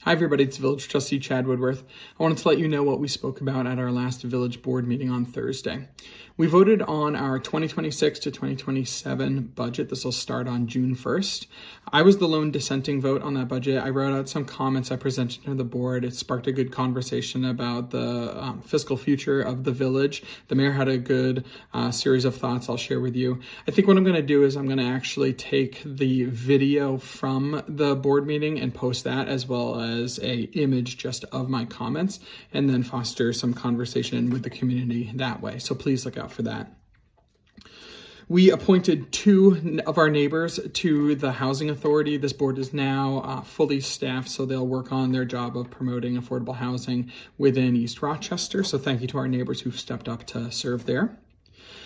Hi everybody, it's Village Trustee Chad Woodworth. I wanted to let you know what we spoke about at our last Village Board meeting on Thursday. We voted on our 2026 to 2027 budget. This will start on June 1st. I was the lone dissenting vote on that budget. I wrote out some comments I presented to the board. It sparked a good conversation about the fiscal future of the village. The mayor had a good series of thoughts I'll share with you. I think what I'm going to do is I'm going to actually take the video from the board meeting and post that as well as a image just of my comments, and then foster some conversation with the community that way. So please look out for that. We appointed 2 of our neighbors to the Housing Authority. This board is now fully staffed, so they'll work on their job of promoting affordable housing within East Rochester. So thank you to our neighbors who've stepped up to serve there.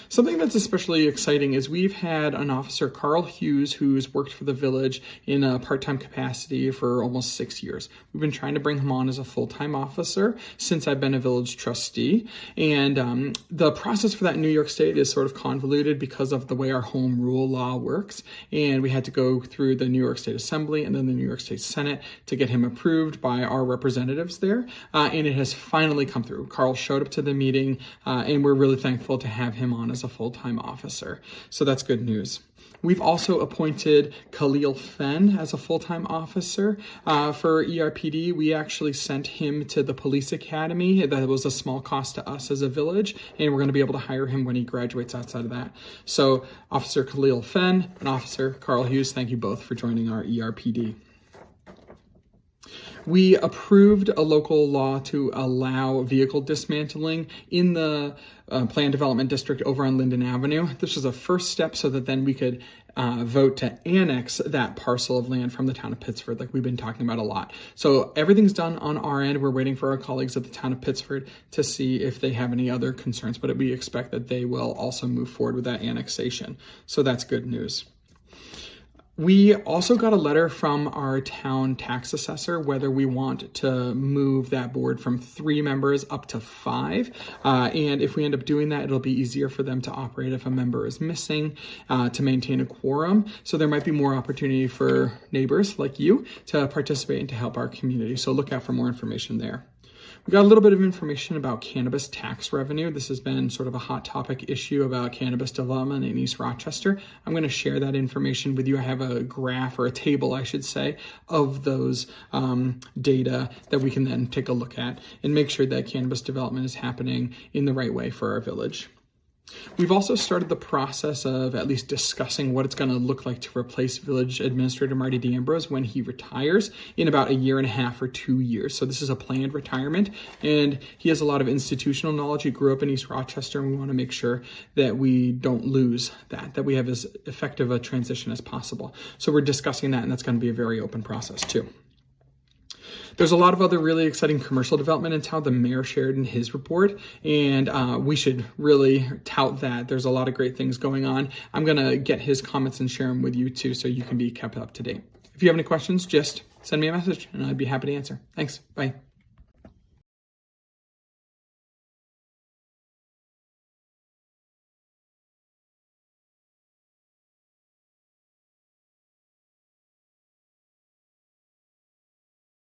Something that's especially exciting is we've had an officer, Carl Hughes, who's worked for the village in a part-time capacity for almost 6 years. We've been trying to bring him on as a full-time officer since I've been a village trustee. And the process for that in New York State is sort of convoluted because of the way our home rule law works. And we had to go through the New York State Assembly and then the New York State Senate to get him approved by our representatives there. And it has finally come through. Carl showed up to the meeting, and we're really thankful to have him on as a full-time officer. So that's good news. We've also appointed Khalil Fenn as a full-time officer for ERPD. We actually sent him to the police academy. That was a small cost to us as a village, and we're going to be able to hire him when he graduates outside of that. So Officer Khalil Fenn and Officer Carl Hughes, thank you both for joining our ERPD. We approved a local law to allow vehicle dismantling in the Planned Development District over on Linden Avenue. This was a first step so that then we could vote to annex that parcel of land from the town of Pittsford, like we've been talking about a lot. So everything's done on our end. We're waiting for our colleagues at the town of Pittsford to see if they have any other concerns, but we expect that they will also move forward with that annexation. So that's good news. We also got a letter from our town tax assessor whether we want to move that board from 3 members up to 5. And if we end up doing that, it'll be easier for them to operate if a member is missing to maintain a quorum. So there might be more opportunity for neighbors like you to participate and to help our community. So look out for more information there. We got a little bit of information about cannabis tax revenue. This has been sort of a hot topic issue about cannabis development in East Rochester. I'm going to share that information with you. I have a graph, or a table, I should say, of those data that we can then take a look at and make sure that cannabis development is happening in the right way for our village. We've also started the process of at least discussing what it's going to look like to replace Village Administrator Marty D'Ambrose when he retires in about 1.5 or 2 years. So this is a planned retirement, and he has a lot of institutional knowledge. He grew up in East Rochester, and we want to make sure that we don't lose that we have as effective a transition as possible. So we're discussing that, and that's going to be a very open process too. There's a lot of other really exciting commercial development in town the mayor shared in his report, and we should really tout that. There's a lot of great things going on. I'm going to get his comments and share them with you too, so you can be kept up to date. If you have any questions, just send me a message and I'd be happy to answer. Thanks. Bye.